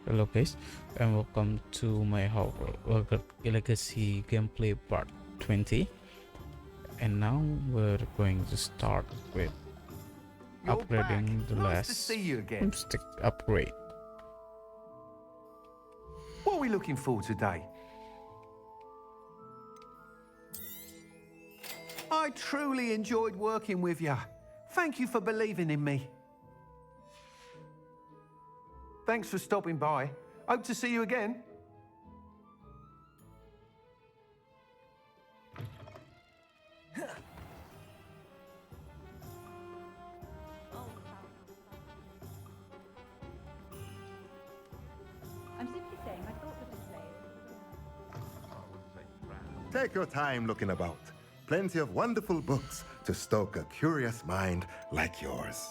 Hello guys, and welcome to my Hogwarts Legacy gameplay part 20. And now we're going to start with You're upgrading back. the Nice to last see you again. stick upgrade. What are we looking for today? I truly enjoyed working with you. Thank you for believing in me. Thanks for stopping by. Hope to see you again. I'm simply saying I thought that this place. Take your time looking about. Plenty of wonderful books to stoke a curious mind like yours.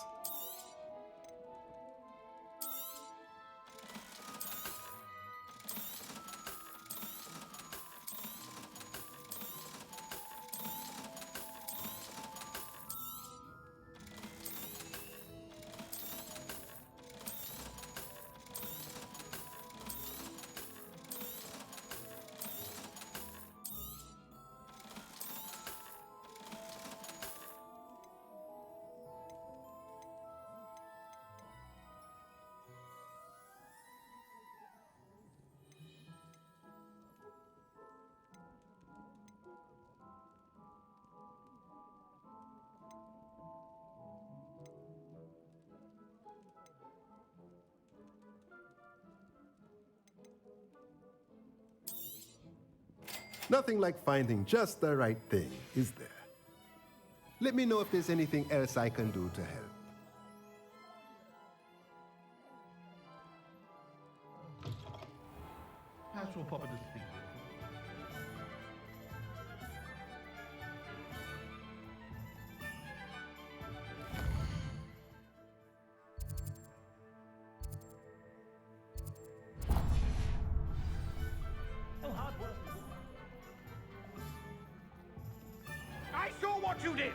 Nothing like finding just the right thing, is there? Let me know if there's anything else I can do to help. Pastoral Papa to speak. I saw what you did.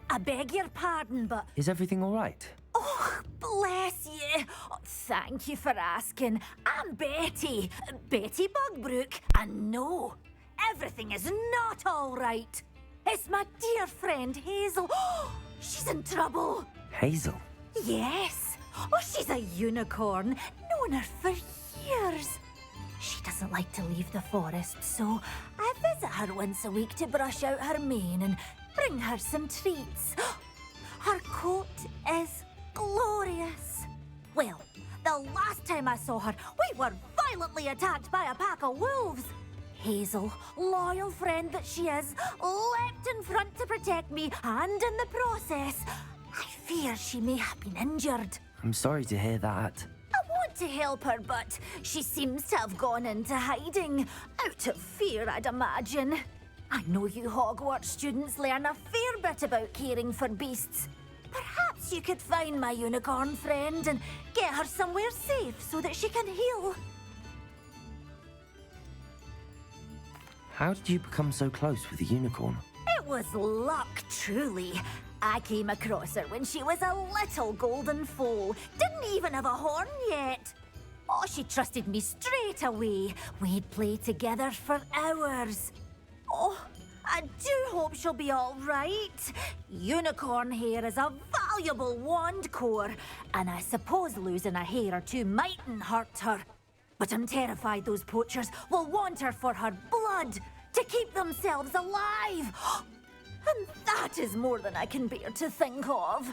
I beg your pardon, but Is everything all right? oh, bless you. Oh, thank you for asking. I'm Betty, Betty Bugbrook, and no, everything is not all right. It's my dear friend Hazel. She's in trouble. Hazel? Yes. Oh, she's a unicorn. Known her for years. She doesn't like to leave the forest, so I visit her once a week to brush out her mane and bring her some treats. Her coat is glorious. Well, the last time I saw her, we were violently attacked by a pack of wolves. Hazel, loyal friend that she is, leapt in front to protect me, and in the process, I fear she may have been injured. I'm sorry to hear that. I want to help her, but she seems to have gone into hiding. Out of fear, I'd imagine. I know you Hogwarts students learn a fair bit about caring for beasts. Perhaps you could find my unicorn friend and get her somewhere safe so that she can heal. How did you become so close with the unicorn? It was luck, truly. I came across her when she was a little golden foal. Didn't even have a horn yet. Oh, she trusted me straight away. We'd play together for hours. Oh, I do hope she'll be all right. Unicorn hair is a valuable wand core, and I suppose losing a hair or two mightn't hurt her. But I'm terrified those poachers will want her for her blood to keep themselves alive. And that is more than I can bear to think of.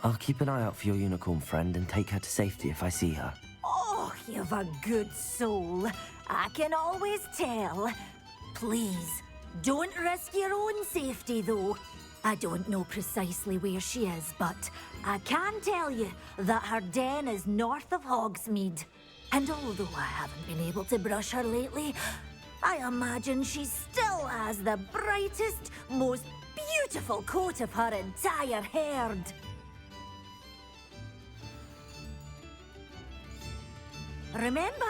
I'll keep an eye out for your unicorn friend and take her to safety if I see her. Oh, you've a good soul. I can always tell. Please, don't risk your own safety, though. I don't know precisely where she is, but I can tell you that her den is north of Hogsmeade. And although I haven't been able to brush her lately, I imagine she still has the brightest, most beautiful coat of her entire herd. Remember,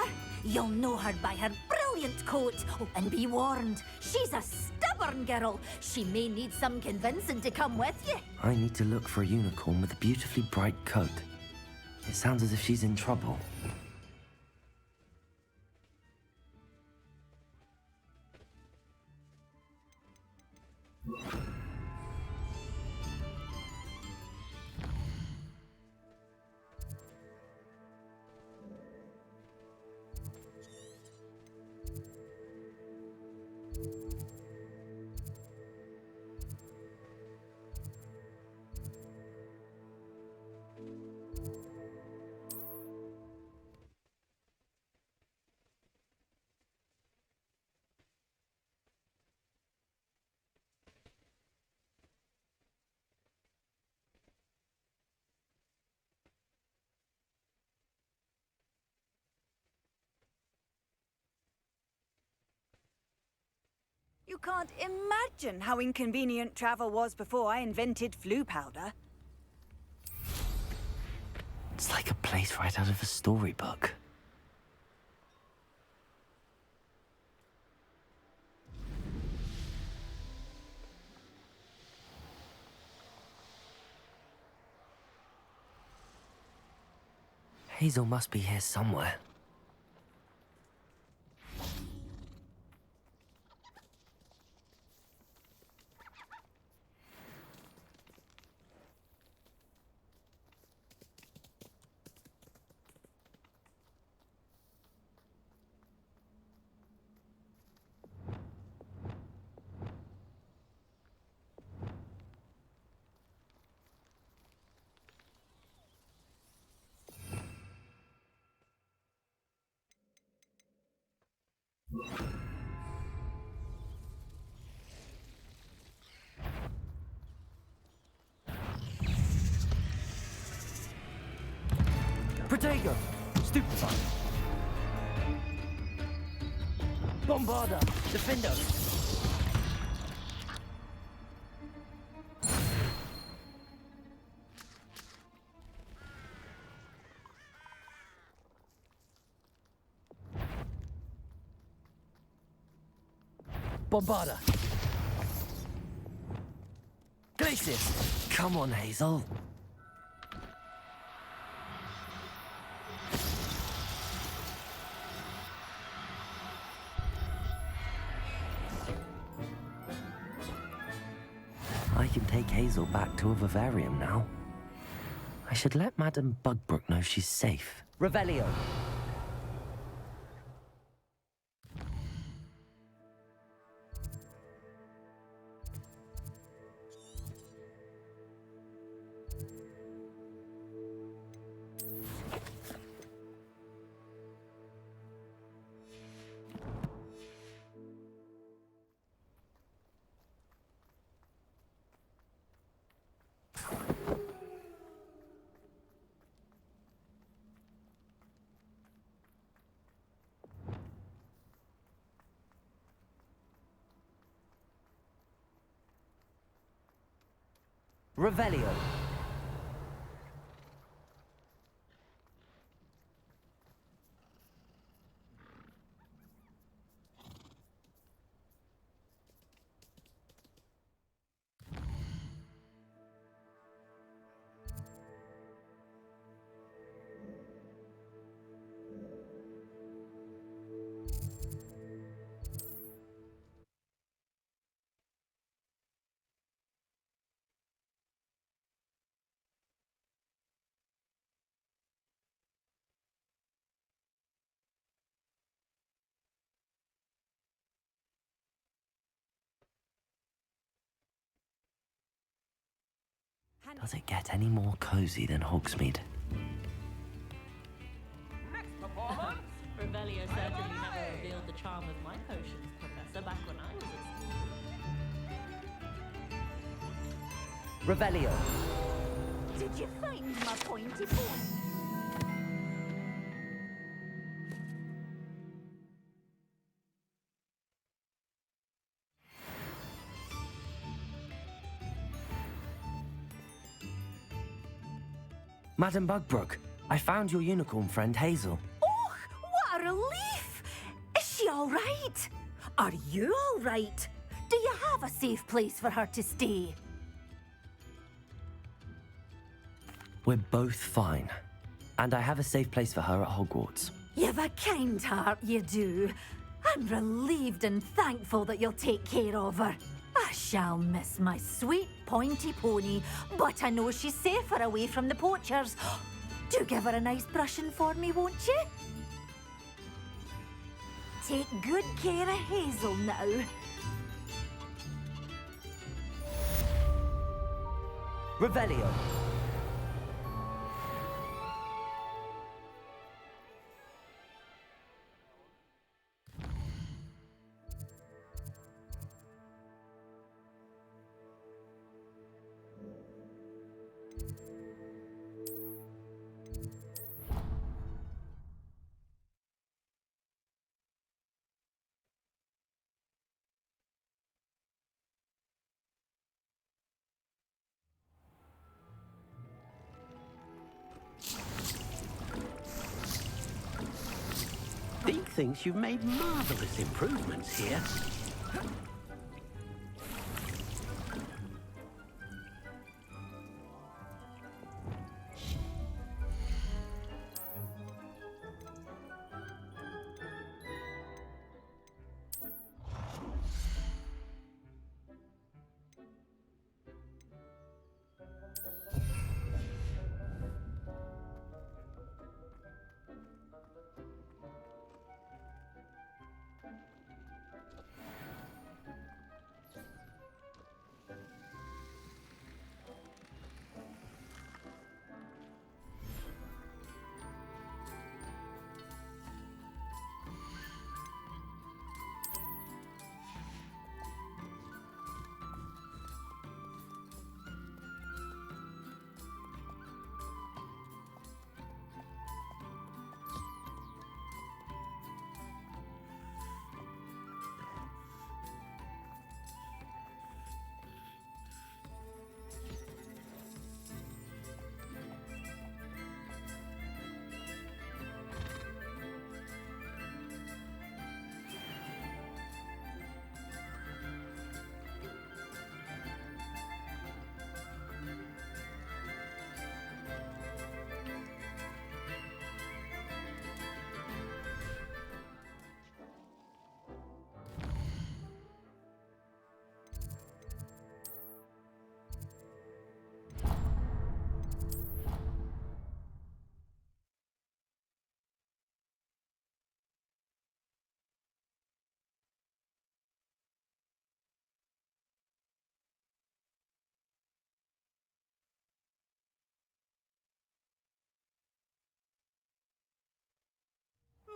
You'll know her by her brilliant coat. Oh, and be warned, she's a stubborn girl. She may need some convincing to come with you. I need to look for a unicorn with a beautifully bright coat. It sounds as if she's in trouble. You can't imagine how inconvenient travel was before I invented flu powder. It's like a place right out of a storybook. Hazel must be here somewhere. Protego! Stupefy! Bombarda! Defendo! Bombarda! Glacius! Come on, Hazel. I can take Hazel back to a vivarium now. I should let Madame Bugbrook know she's safe. Revelio. Revelio. Does it get any more cozy than Hogsmeade? Revelio certainly never revealed the charm of my potions, Professor, back when I was at school. Revelio. Did you find my pointy bone? Madame Bugbrook, I found your unicorn friend Hazel. Oh, what a relief! all right? Are you all right? Do you have a safe place for her to stay? We're both fine. And I have a safe place for her at Hogwarts. You've a kind heart, you do. I'm relieved and thankful that you'll take care of her. I shall miss my sweet pointy pony, but I know she's safer away from the poachers. Do give her a nice brushing for me, won't you? Take good care of Hazel now. Revelio. Deke thinks you've made marvelous improvements here.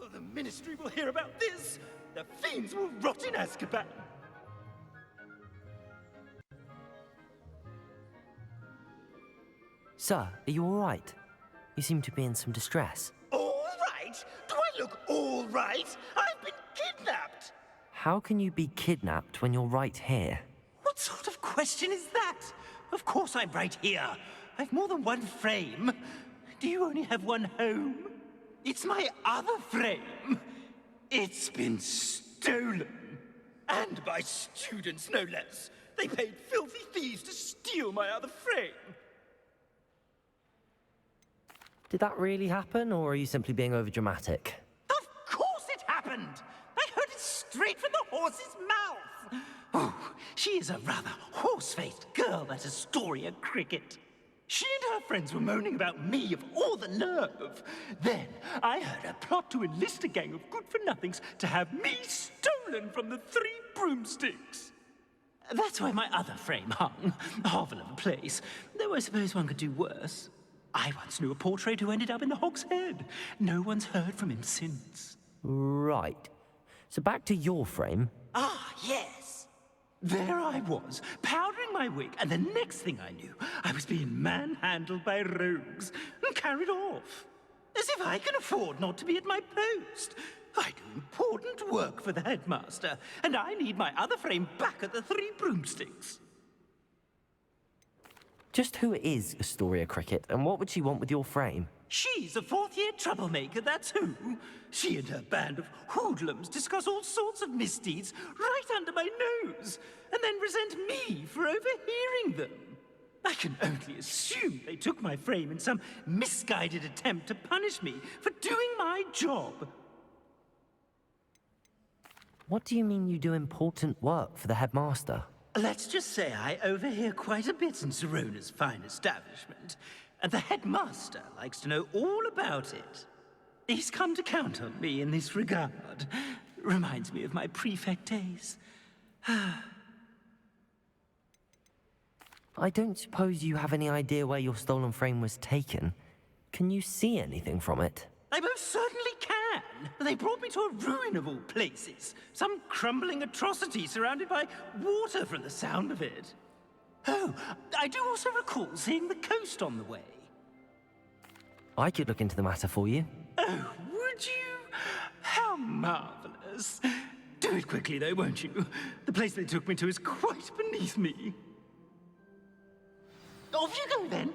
Oh, the Ministry will hear about this! The fiends will rot in Azkaban! Sir, are you all right? You seem to be in some distress. All right? Do I look all right? I've been kidnapped! How can you be kidnapped when you're right here? What sort of question is that? Of course I'm right here. I've more than one frame. Do you only have one home? It's my other frame. It's been stolen. And by students, no less. They paid filthy thieves to steal my other frame. Did that really happen, or are you simply being overdramatic? Of course it happened! I heard it straight from the horse's mouth! Oh, she is a rather horse-faced girl, that Astoria Cricket. She and her friends were moaning about me of all the nerve. Then I heard her plot to enlist a gang of good-for-nothings to have me stolen from the Three Broomsticks. That's where my other frame hung. A hovel of a place, though I suppose one could do worse. I once knew a portrait who ended up in the Hog's Head. No one's heard from him since. Right. So back to your frame. Ah, yes. There I was, powdering my wig, and the next thing I knew, I was being manhandled by rogues and carried off. As if I can afford not to be at my post. I do important work for the headmaster, and I need my other frame back at the Three Broomsticks. Just who is Astoria Cricket, and what would she want with your frame? She's a fourth-year troublemaker, that's who. She and her band of hoodlums discuss all sorts of misdeeds right under my nose, and then resent me for overhearing them. I can only assume they took my frame in some misguided attempt to punish me for doing my job. What do you mean you do important work for the headmaster? Let's just say I overhear quite a bit in Serona's fine establishment, and the headmaster likes to know all about it. He's come to count on me in this regard. Reminds me of my prefect days. I don't suppose you have any idea where your stolen frame was taken. Can you see anything from it? I most certainly can. They brought me to a ruin of all places. Some crumbling atrocity surrounded by water from the sound of it. Oh, I do also recall seeing the coast on the way. I could look into the matter for you. Oh, would you? How marvelous. Do it quickly, though, won't you? The place they took me to is quite beneath me. Off you go, then.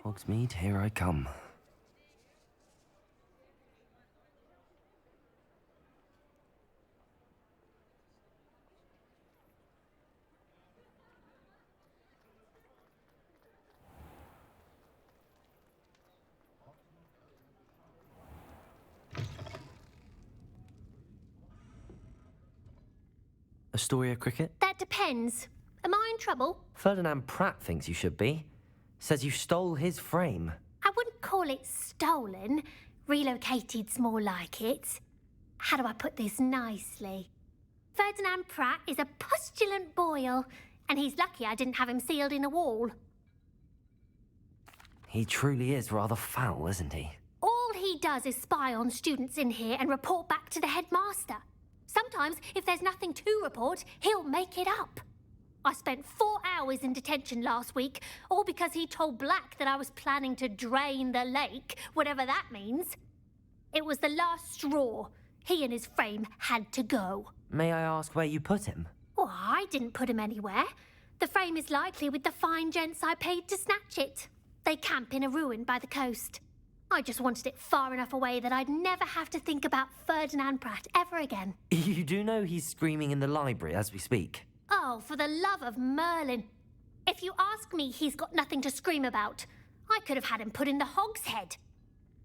Hogsmeade, here I come. Astoria Cricket? That depends. Am I in trouble? Ferdinand Pratt thinks you should be. Says you stole his frame. I wouldn't call it stolen. Relocated's more like it. How do I put this nicely? Ferdinand Pratt is a postulant boil, and he's lucky I didn't have him sealed in a wall. He truly is rather foul, isn't he? All he does is spy on students in here and report back to the headmaster. Sometimes, if there's nothing to report, he'll make it up. I spent 4 hours in detention last week, all because he told Black that I was planning to drain the lake, whatever that means. It was the last straw. He and his frame had to go. May I ask where you put him? Oh, I didn't put him anywhere. The frame is likely with the fine gents I paid to snatch it. They camp in a ruin by the coast. I just wanted it far enough away that I'd never have to think about Ferdinand Pratt ever again. You do know he's screaming in the library as we speak. Oh, for the love of Merlin. If you ask me, he's got nothing to scream about. I could have had him put in the hogshead.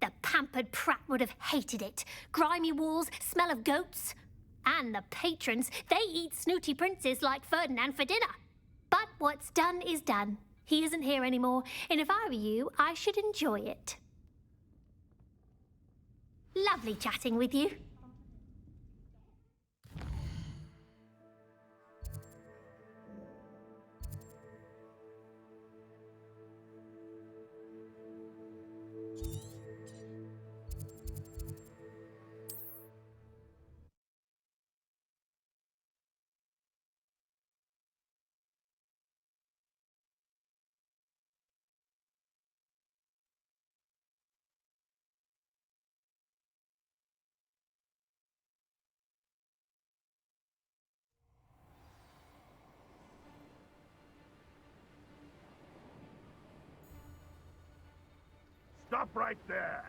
The pampered Pratt would have hated it. Grimy walls, smell of goats. And the patrons, they eat snooty princes like Ferdinand for dinner. But what's done is done. He isn't here anymore, and if I were you, I should enjoy it. Lovely chatting with you. Stop right there!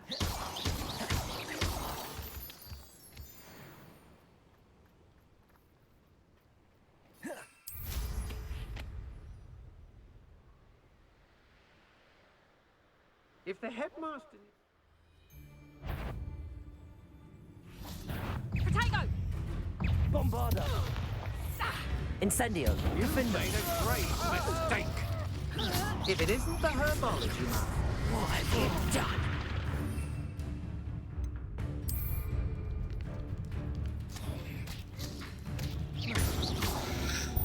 If the headmaster... Potato! Bombarda! Incendio! You've been made a great mistake. If it isn't the herbology man, what have you done?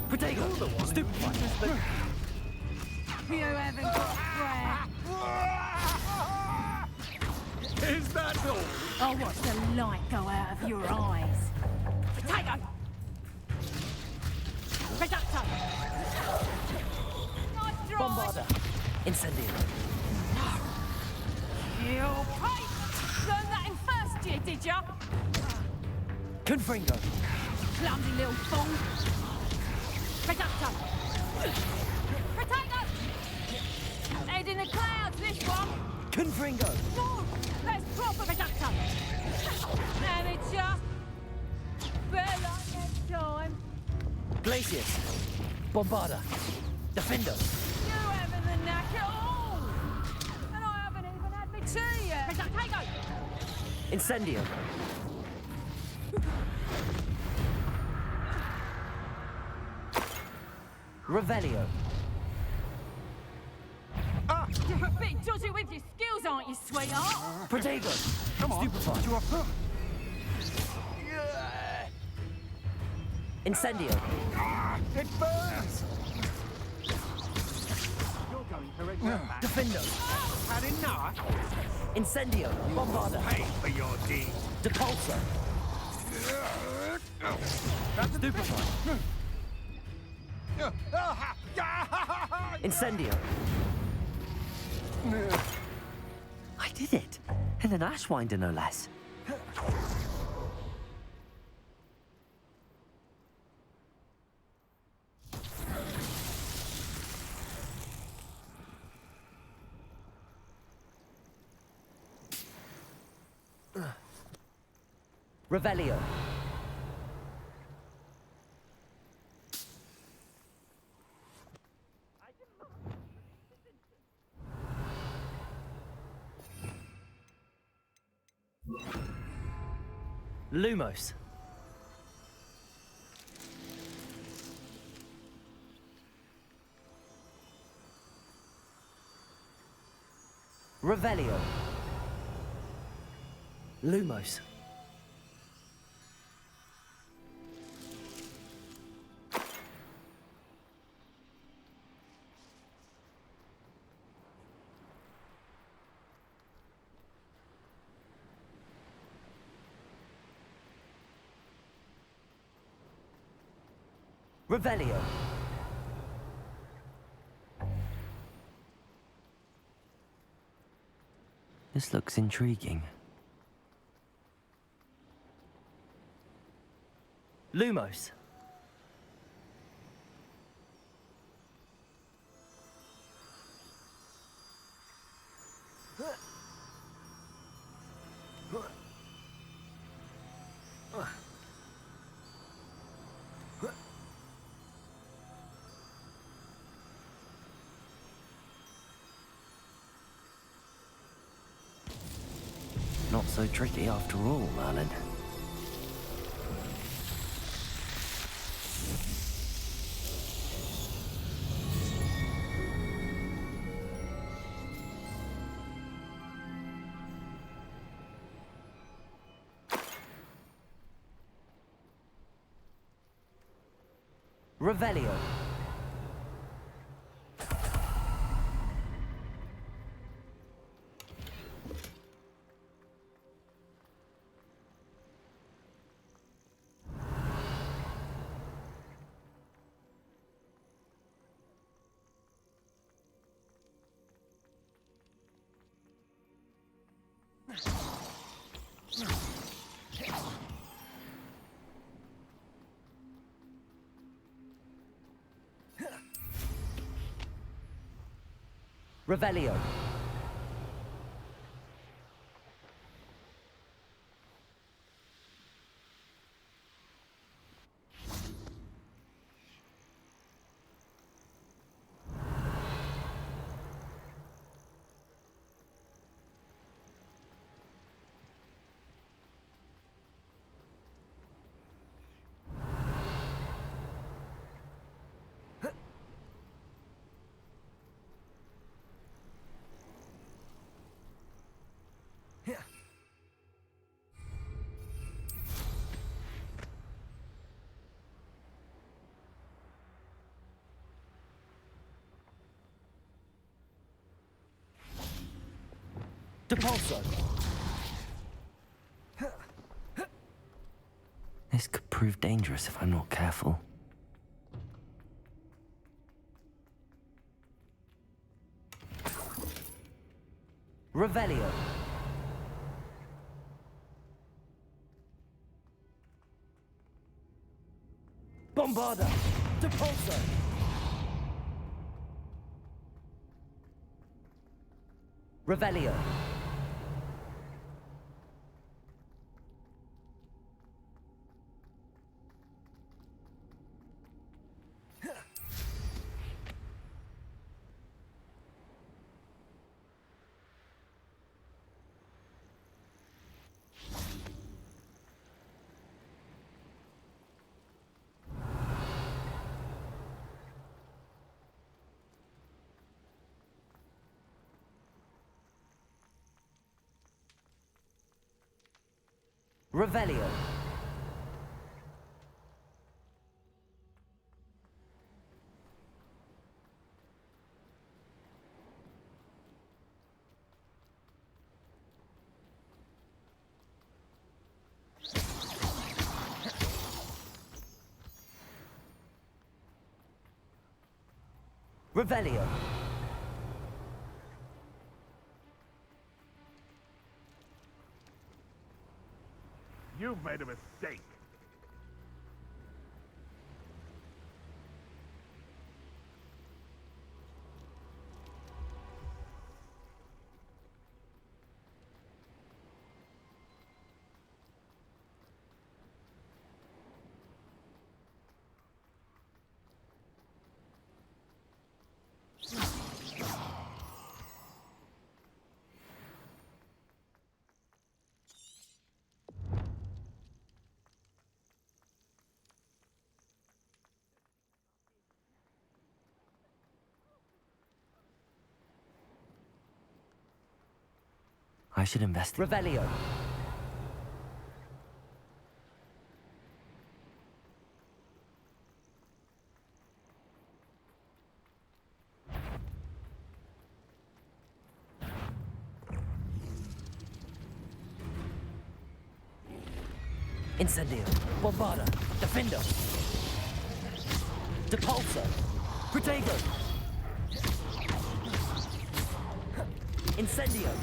Potato! Stupid! You haven't got breath. Is that all? I'll watch the light go out of your eyes. Potato! Reducto! Nice try! Bombarder. Incendio. You pay! Learned that in first year, did ya? Confringo. Clumsy little fool! Reducto! Potato! Head in the clouds, this one! Confringo. No! That's proper Reducto! Amateur! Better luck next time! Glacius. Bombarder. Defendo. You haven't the knack at all! And I haven't even had me tea yet! Potato! Incendio. Revelio. You're a bit dodgy with your skills, aren't you, sweetheart? Protego. Come on. Stupefy. To a foot. Incendio. It burns! You're going to regret that. Defendo. Had enough? Incendio. Bombarder. Pay for your deed. Depulso. That's Stupefy. Incendio. I did it. And an Ashwinder, no less. Revelio. Lumos. Revelio. Lumos. Revelio. This looks intriguing. Lumos. Not so tricky after all, Merlin. Revelio. Revelio. Depulso! This could prove dangerous if I'm not careful. Revelio. Bombarda. Depulso. Revelio. Revelio. Revelio. You've made a mistake. I should invest. Revelio. Incendio. Bombarda. Defendo. Depulso. Protego. Incendio.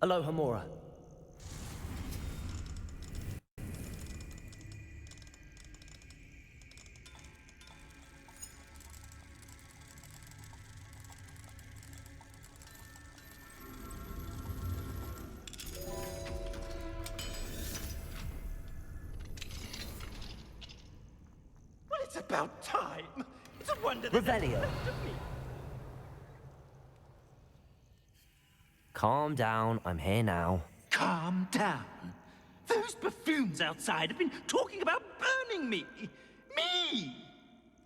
Aloha Mora. Well, it's about time. It's a wonder there's Revelio. anything left of me. Calm down, I'm here now. Calm down. Those buffoons outside have been talking about burning me. Me!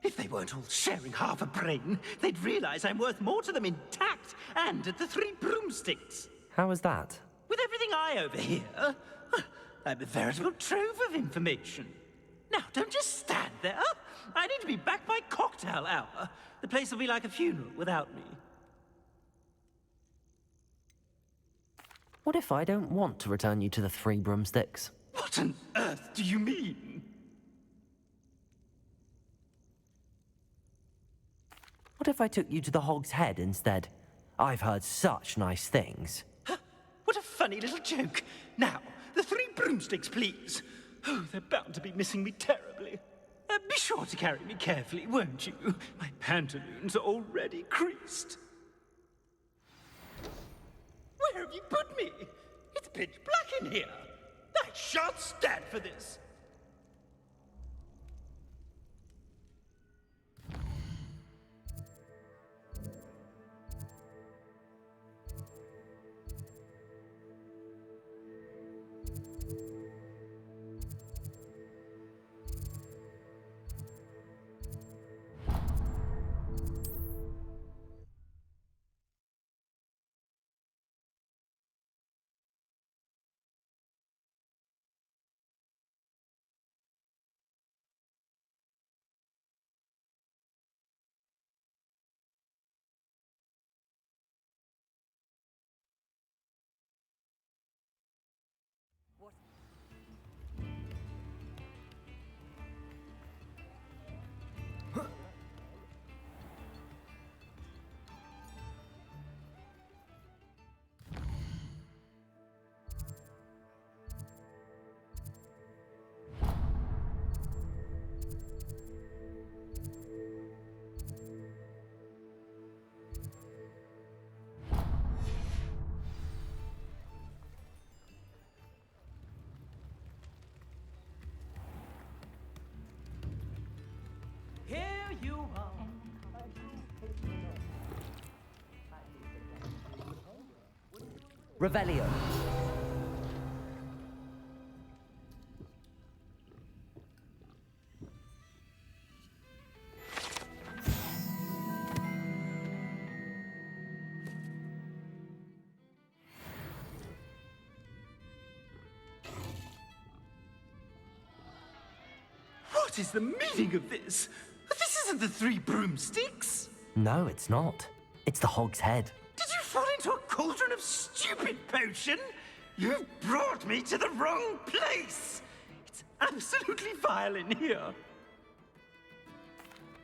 If they weren't all sharing half a brain, they'd realize I'm worth more to them intact and at the Three Broomsticks. How was that? With everything I overhear, I'm a veritable trove of information. Now, don't just stand there. I need to be back by cocktail hour. The place will be like a funeral without me. What if I don't want to return you to the Three Broomsticks? What on earth do you mean? What if I took you to the Hog's Head instead? I've heard such nice things. What a funny little joke. Now, the Three Broomsticks, please. Oh, they're bound to be missing me terribly. Be sure to carry me carefully, won't you? My pantaloons are already creased. Where have you put me? It's pitch black in here. I shan't stand for this. Revelio. What is the meaning of this? This isn't the Three Broomsticks! No, it's not. It's the Hog's Head. Did you fall into a cauldron of stupid potion? You've brought me to the wrong place! It's absolutely vile in here.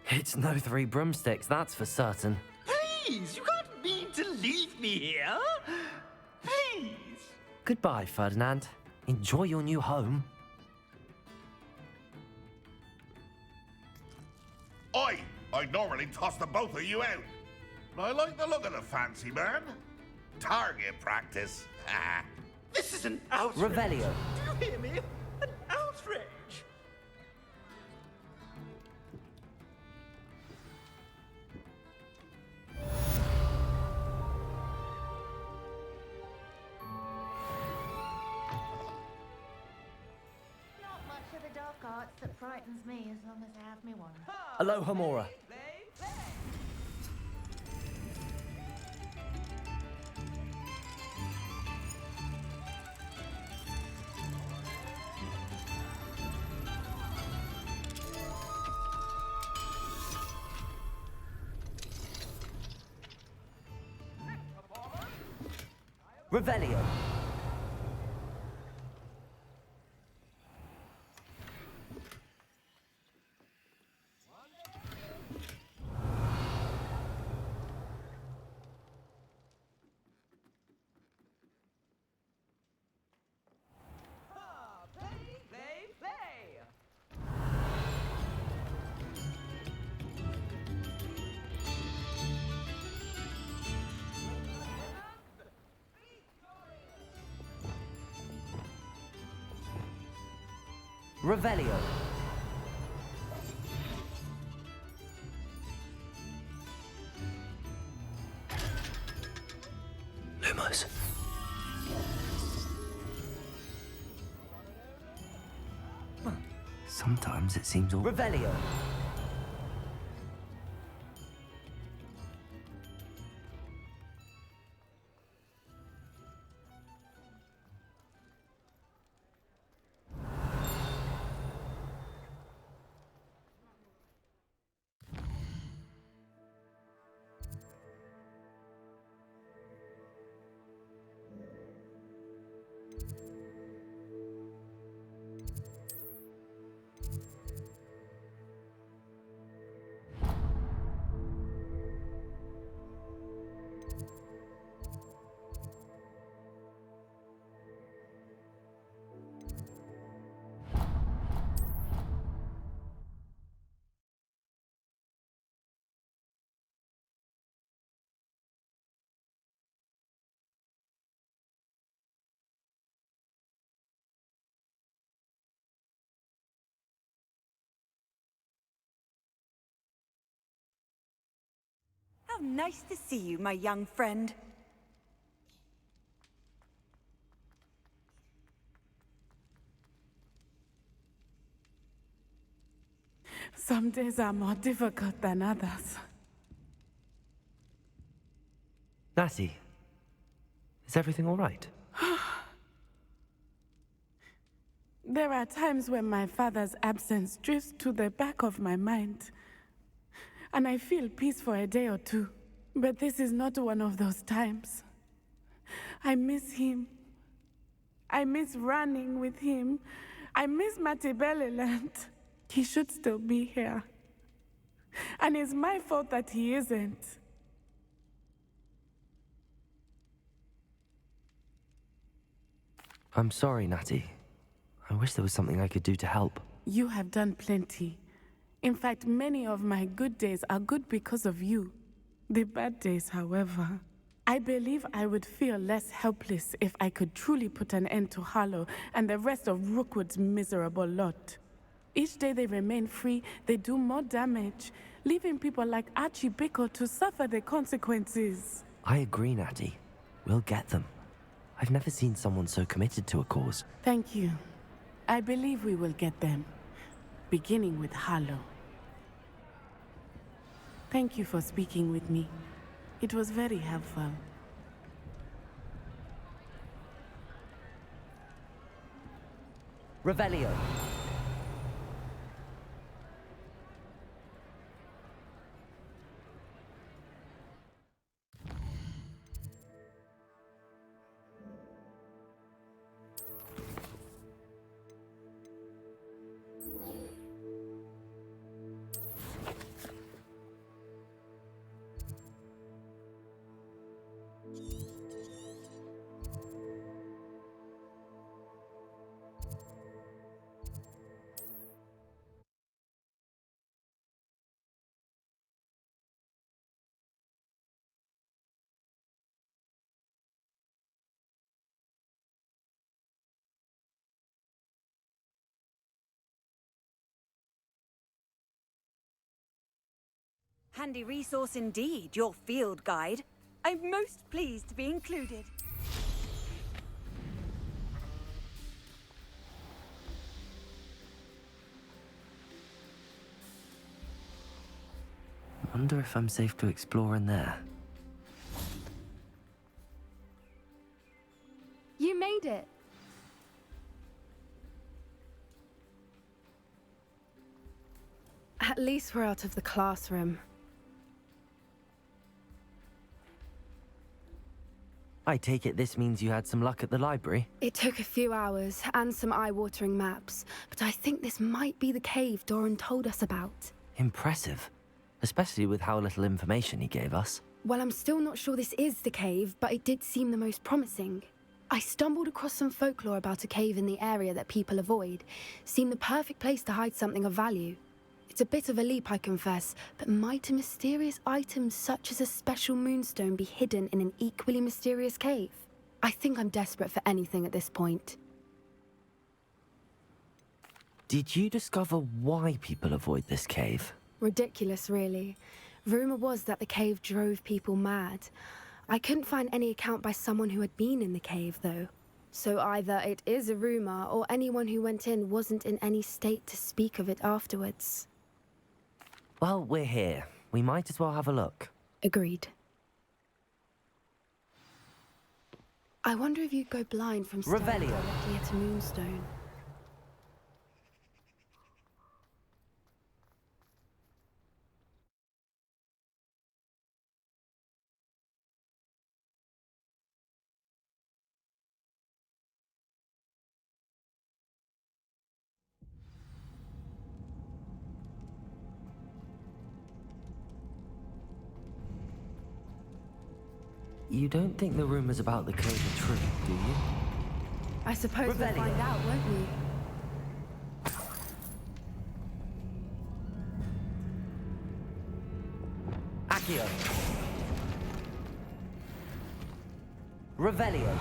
It's no Three Broomsticks, that's for certain. Please, you can't mean to leave me here. Please. Goodbye, Ferdinand. Enjoy your new home. I'd normally toss the both of you out. But I like the look of the fancy man. Target practice. This is an outrage. Revelio. Do you hear me? An outrage. Not much of the dark arts that frightens me as long as I have me one. Aloha, Mora. Revelio. Revelio. Lumos. Sometimes it seems all... Revelio. How nice to see you, my young friend. Some days are more difficult than others. Natty, is everything all right? There are times when my father's absence drifts to the back of my mind, and I feel peace for a day or two. But this is not one of those times. I miss him. I miss running with him. I miss Matibeleland. He should still be here. And it's my fault that he isn't. I'm sorry, Natty. I wish there was something I could do to help. You have done plenty. In fact, many of my good days are good because of you. The bad days, however. I believe I would feel less helpless if I could truly put an end to Harlow and the rest of Rookwood's miserable lot. Each day they remain free, they do more damage, leaving people like Archie Bickle to suffer the consequences. I agree, Natty. We'll get them. I've never seen someone so committed to a cause. Thank you. I believe we will get them, beginning with Harlow. Thank you for speaking with me. It was very helpful. Revelio. Handy resource indeed, your field guide. I'm most pleased to be included. Wonder if I'm safe to explore in there. You made it. At least we're out of the classroom. I take it this means you had some luck at the library? It took a few hours and some eye-watering maps, but I think this might be the cave Doran told us about. Impressive. Especially with how little information he gave us. Well, I'm still not sure this is the cave, but it did seem the most promising. I stumbled across some folklore about a cave in the area that people avoid. Seemed the perfect place to hide something of value. It's a bit of a leap, I confess, but might a mysterious item such as a special moonstone be hidden in an equally mysterious cave? I think I'm desperate for anything at this point. Did you discover why people avoid this cave? Ridiculous, really. Rumor was that the cave drove people mad. I couldn't find any account by someone who had been in the cave, though. So either it is a rumor, or anyone who went in wasn't in any state to speak of it afterwards. Well, we're here. We might as well have a look. Agreed. I wonder if you'd go blind from staring Revelio. directly at a moonstone. You don't think the rumors about the cave are true, do you? I suppose we'll Revelio. find out, won't we? Accio. Revelio.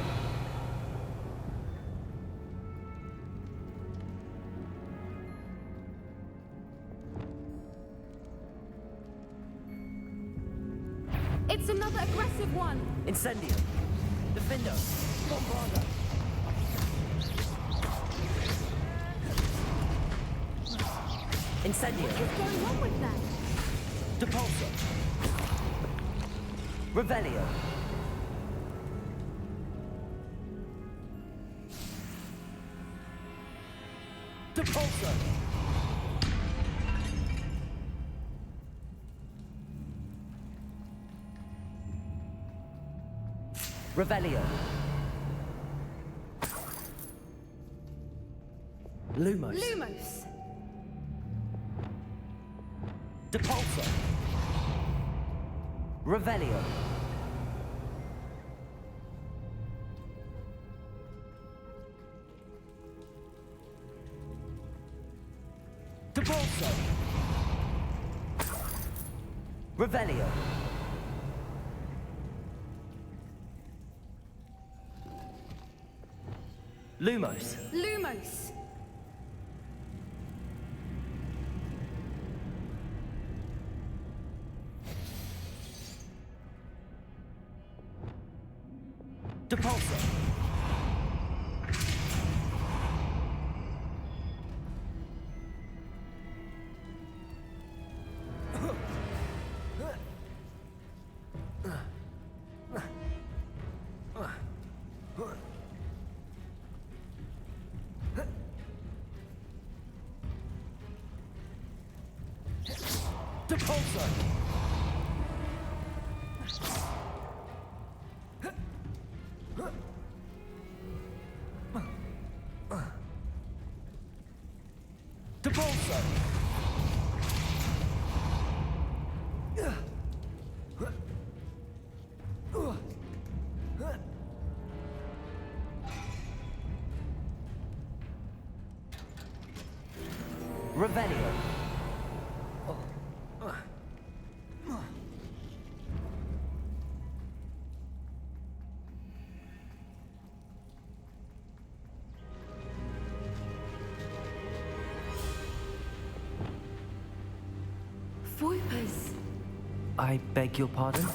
It's another aggressive one! Incendio. Defendo. Bombarda. Incendio. What is going on with them? Depulso. Revelio. Depulso. Revelio. Lumos. Lumos! Depulso. Revelio. Depulso. Revelio. Lumos. Lumos! Depulsor. Revelio. Voipers. I beg your pardon?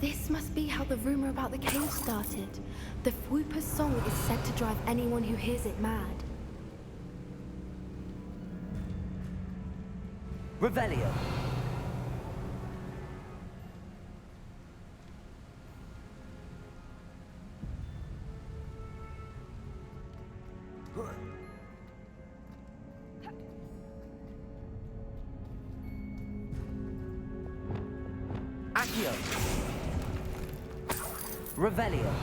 This must be how the rumor about the cave started. The Fwooper's song is said to drive anyone who hears it mad. Revelio. Accio. Revelio.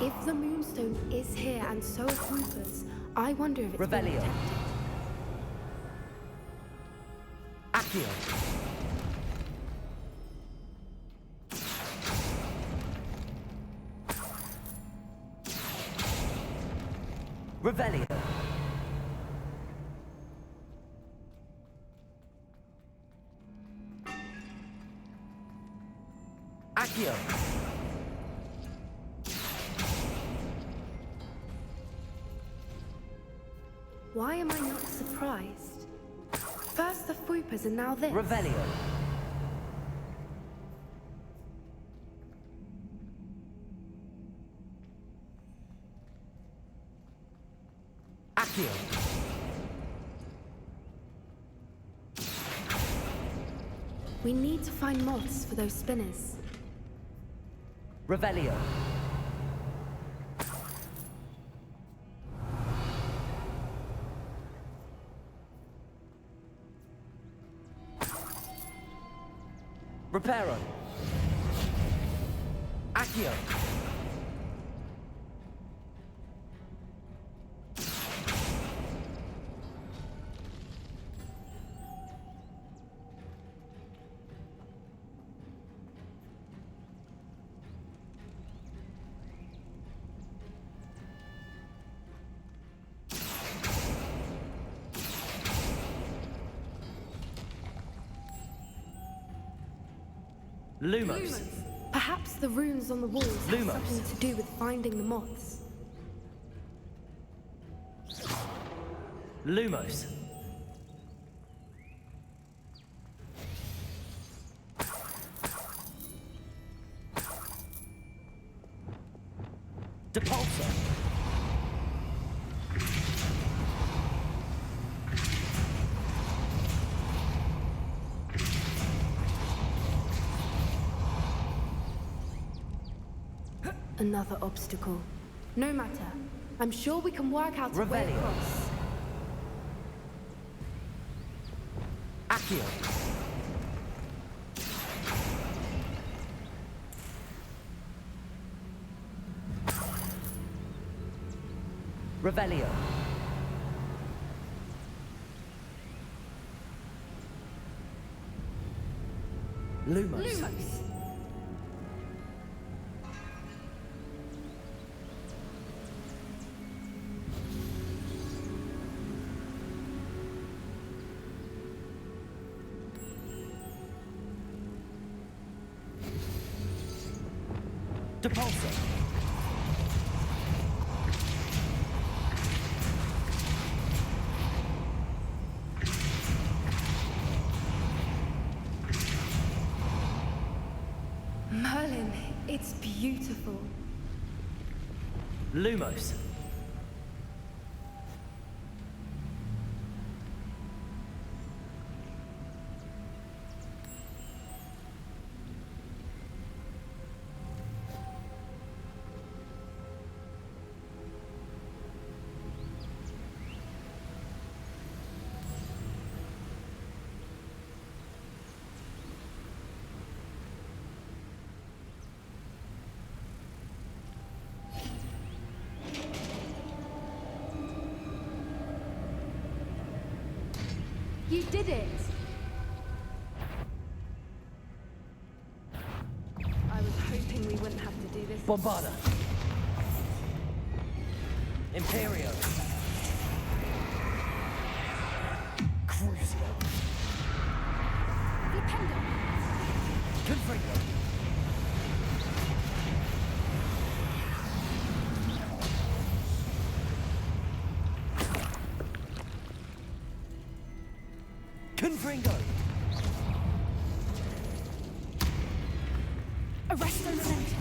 If the Moonstone is here and so are Fwoopers, I wonder if it's been Revelio. protected. Accio. Revelio. Accio. Why am I not surprised? First the Fwoopers and now this. Revelio. Accio. We need to find moths for those spinners. Revelio. Reparo. Accio. Lumos. Perhaps the runes on the walls have Lumos. something to do with finding the moths. Lumos. Depulsor. Another obstacle. No matter. I'm sure we can work out a way Revelio. across. Accio. Revelio. Lumos. Depulsor. Merlin, It's beautiful. Lumos. You did it! I was hoping we wouldn't have to do this. Bombarda. Imperio. Crucio. Flipendo. Confringo. Confringo. Arresto Center.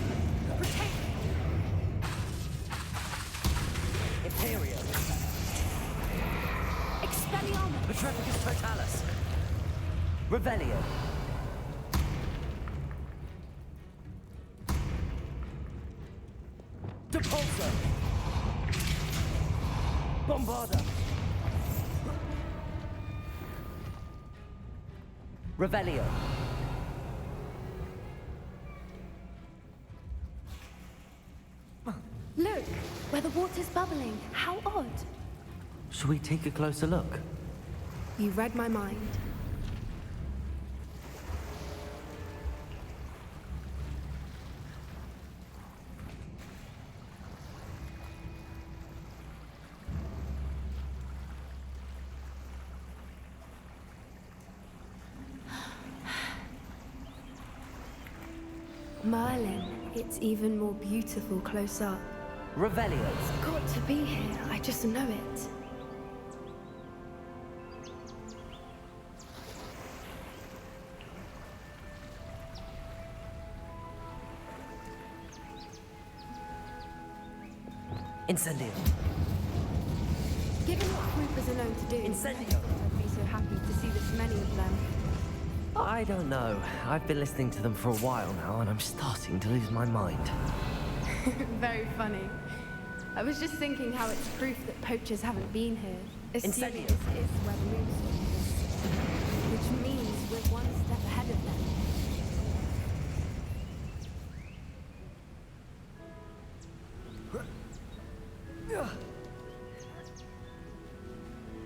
Protect. Imperio. Expelliarmus. Petrificus Totalis. Revelio. Depulso. Bombarda. Revelio. Look, where the water's bubbling. How odd. Shall we take a closer look? You read my mind. Merlin, it's even more beautiful close up. Revelio. It's got to be here, I just know it. Incendio. Given what troopers are known to do, Incendio. I'd be so happy to see this many of them. I don't know. I've been listening to them for a while now, and I'm starting to lose my mind. Very funny. I was just thinking how it's proof that poachers haven't been here. Assuming Incendio. this is where the moonstone is. Which means we're one step ahead of them.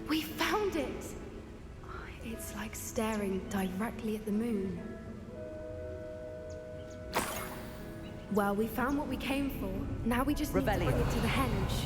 We found it! It's like staring directly at the moon. Well, we found what we came for. Now we just need to bring it to the henge.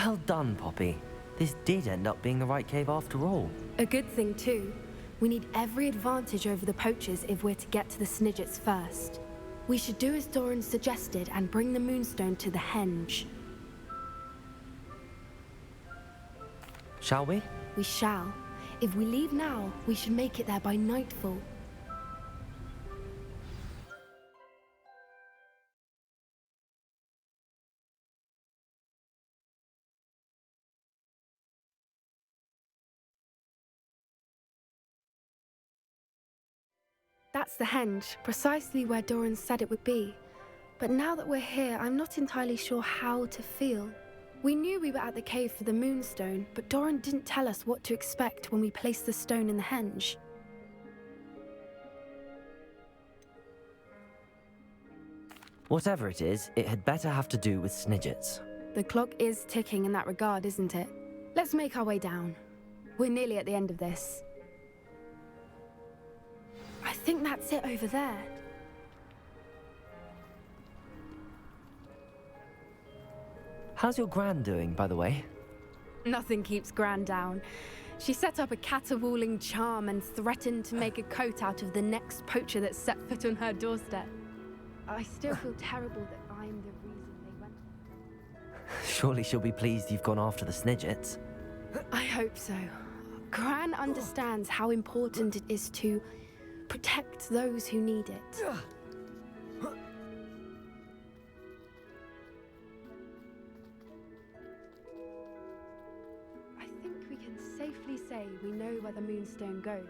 Well done, Poppy. This did end up being the right cave after all. A good thing, too. We need every advantage over the poachers if we're to get to the Snidgets first. We should do as Doran suggested and bring the Moonstone to the henge. Shall we? We shall. If we leave now, we should make it there by nightfall. That's the henge, precisely where Doran said it would be. But now that we're here, I'm not entirely sure how to feel. We knew we were at the cave for the Moonstone, but Doran didn't tell us what to expect when we placed the stone in the henge. Whatever it is, it had better have to do with Snidgets. The clock is ticking in that regard, isn't it? Let's make our way down. We're nearly at the end of this. I think that's it over there. How's your Gran doing, by the way? Nothing keeps Gran down. She set up a caterwauling charm and threatened to make a coat out of the next poacher that set foot on her doorstep. I still feel terrible that I'm the reason they went. Surely she'll be pleased you've gone after the Snidgets. I hope so. Gran understands how important it is to protect those who need it. I think we can safely say we know where the Moonstone goes.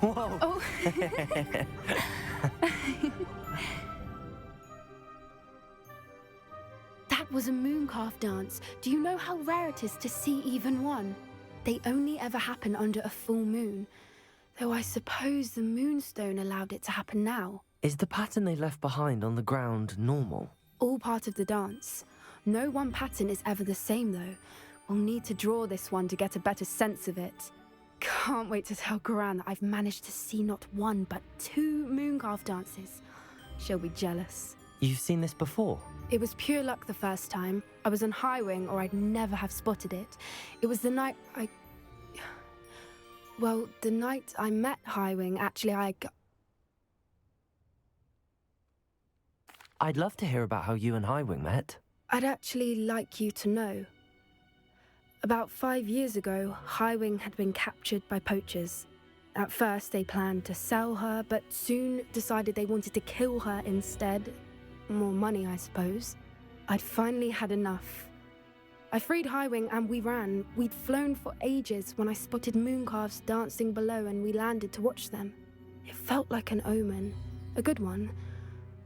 Whoa! Oh. That was a mooncalf dance. Do you know how rare it is to see even one? They only ever happen under a full moon. Though I suppose the Moonstone allowed it to happen now. Is the pattern they left behind on the ground normal? All part of the dance. No one pattern is ever the same, though. We'll need to draw this one to get a better sense of it. Can't wait to tell Gran that I've managed to see not one, but 2 mooncalf dances. She'll be jealous. You've seen this before? It was pure luck the first time. I was on Highwing, or I'd never have spotted it. It was the night Well, the night I met Highwing, actually, I'd love to hear about how you and Highwing met. I'd actually like you to know. About 5 years ago, Highwing had been captured by poachers. At first, they planned to sell her, but soon decided they wanted to kill her instead. More money, I suppose. I'd finally had enough. I freed Highwing and we ran. We'd flown for ages when I spotted mooncalves dancing below and we landed to watch them. It felt like an omen. A good one.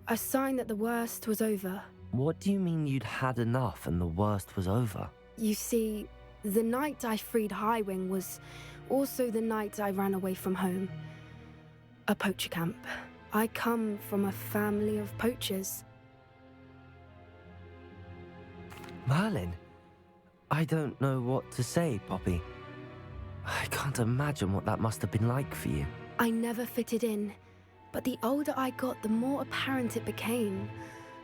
A sign that the worst was over. What do you mean you'd had enough and the worst was over? You see, the night I freed Highwing was also the night I ran away from home. A poacher camp. I come from a family of poachers. Merlin? I don't know what to say, Poppy. I can't imagine what that must have been like for you. I never fitted in, but the older I got, the more apparent it became.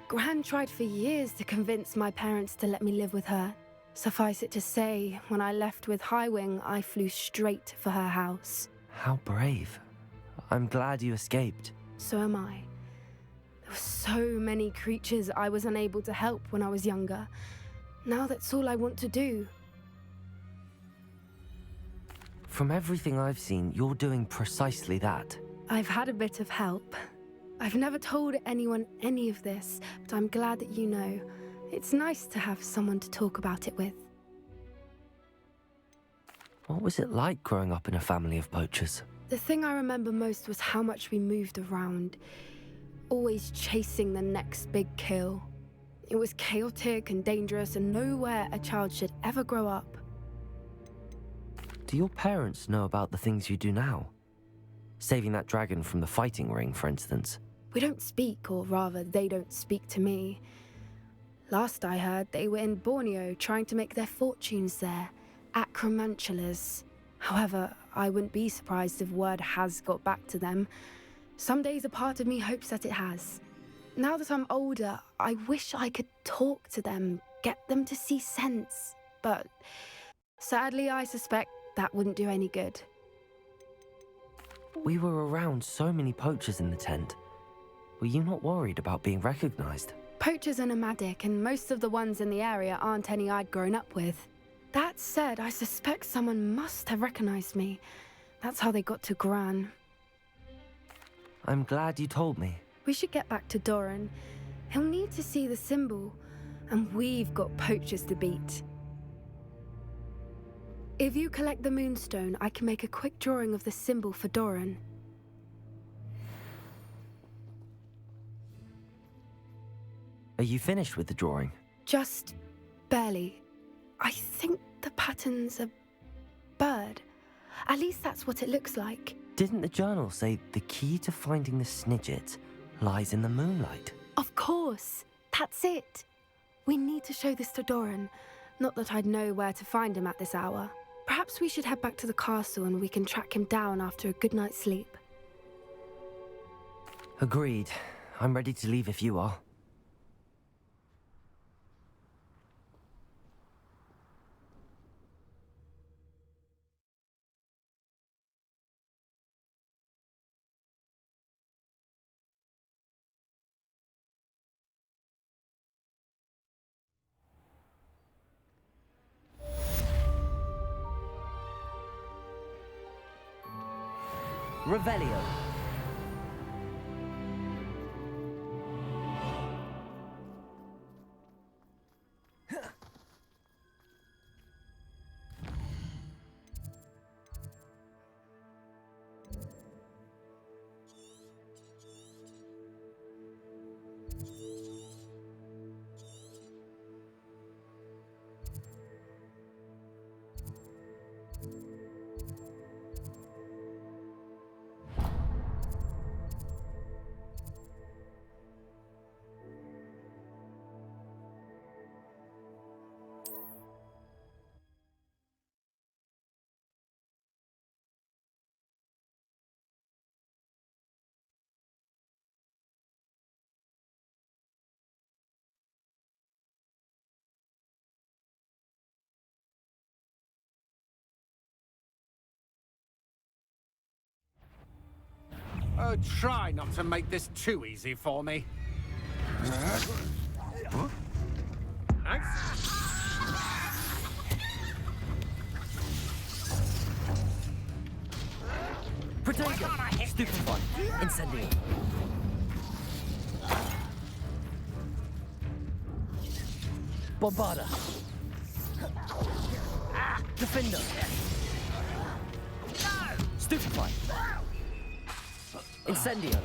Gran tried for years to convince my parents to let me live with her. Suffice it to say, when I left with Highwing, I flew straight for her house. How brave. I'm glad you escaped. So am I. There were so many creatures I was unable to help when I was younger. Now that's all I want to do. From everything I've seen, you're doing precisely that. I've had a bit of help. I've never told anyone any of this, but I'm glad that you know. It's nice to have someone to talk about it with. What was it like growing up in a family of poachers? The thing I remember most was how much we moved around, always chasing the next big kill. It was chaotic and dangerous and nowhere a child should ever grow up. Do your parents know about the things you do now? Saving that dragon from the fighting ring, for instance. We don't speak, or rather, they don't speak to me. Last I heard, they were in Borneo trying to make their fortunes there, acromantulas. However, I wouldn't be surprised if word has got back to them. Some days a part of me hopes that it has. Now that I'm older, I wish I could talk to them, get them to see sense. But sadly, I suspect that wouldn't do any good. We were around so many poachers in the tent. Were you not worried about being recognized? Poachers are nomadic, and most of the ones in the area aren't any I'd grown up with. That said, I suspect someone must have recognized me. That's how they got to Gran. I'm glad you told me. We should get back to Doran. He'll need to see the symbol, and we've got poachers to beat. If you collect the moonstone, I can make a quick drawing of the symbol for Doran. Are you finished with the drawing? Just barely. I think the pattern's a bird. At least that's what it looks like. Didn't the journal say the key to finding the Snidget lies in the moonlight? Of course. That's it. We need to show this to Doran. Not that I'd know where to find him at this hour. Perhaps we should head back to the castle and we can track him down after a good night's sleep. Agreed. I'm ready to leave if you are. Revelio. Oh, try not to make this too easy for me. Protego! Stupefy! Incendio! Bombarda! Defender! Stupefy! Incendio!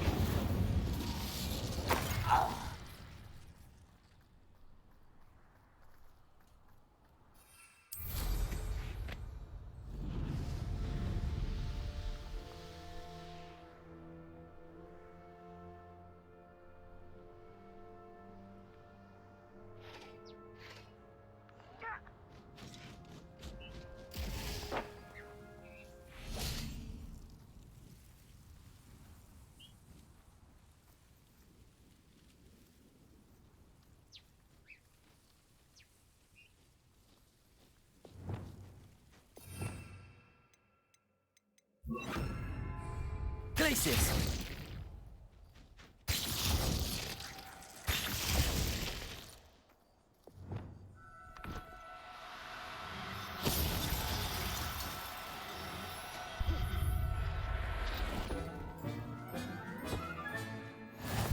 Glacius!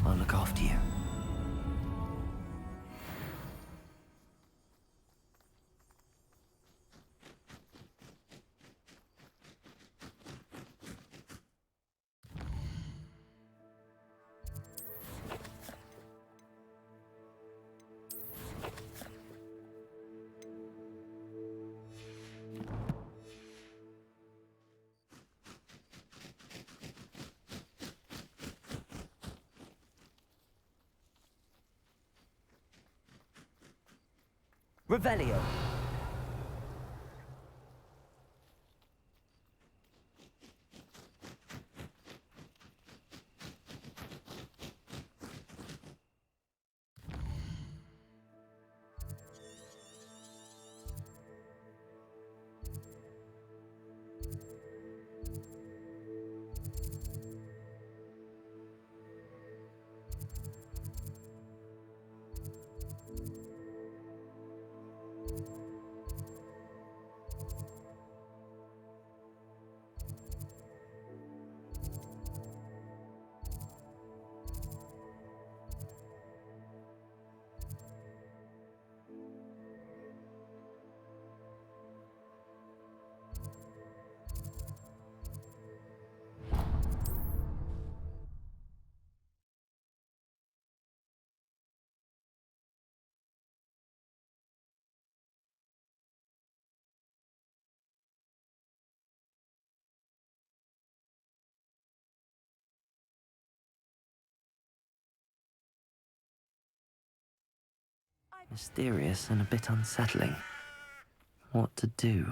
I'll look after you. Revelio. Mysterious and a bit unsettling. What to do?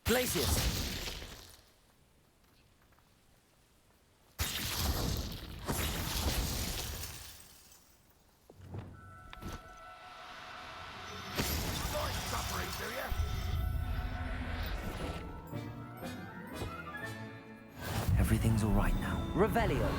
Glacius! Everything's all right now. Revelio!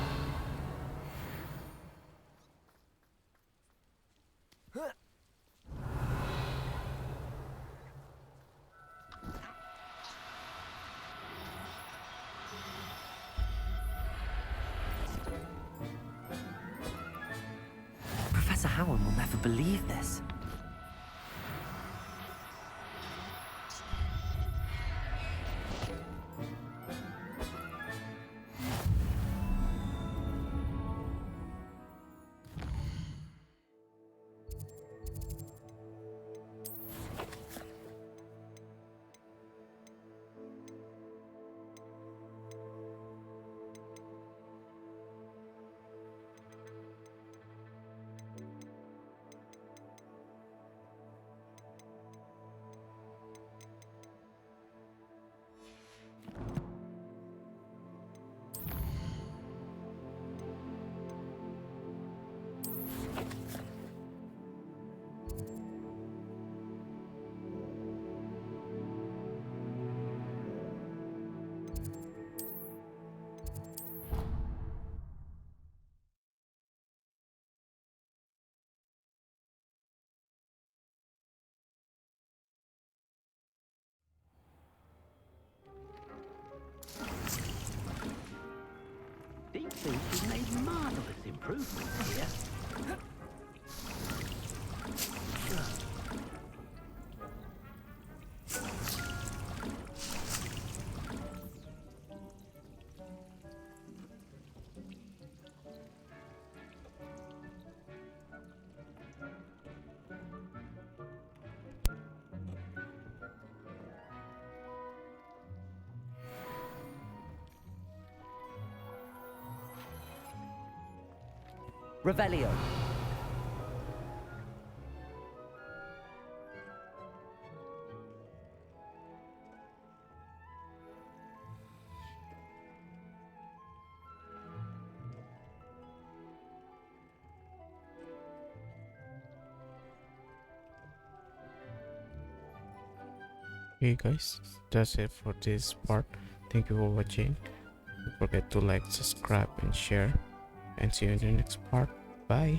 Professor Howard will never believe this. Deep thinks you've made marvellous improvements here. Revelio. Okay guys, that's it for this part. Thank you for watching. Don't forget to like, subscribe and share, and see you in the next part. Bye.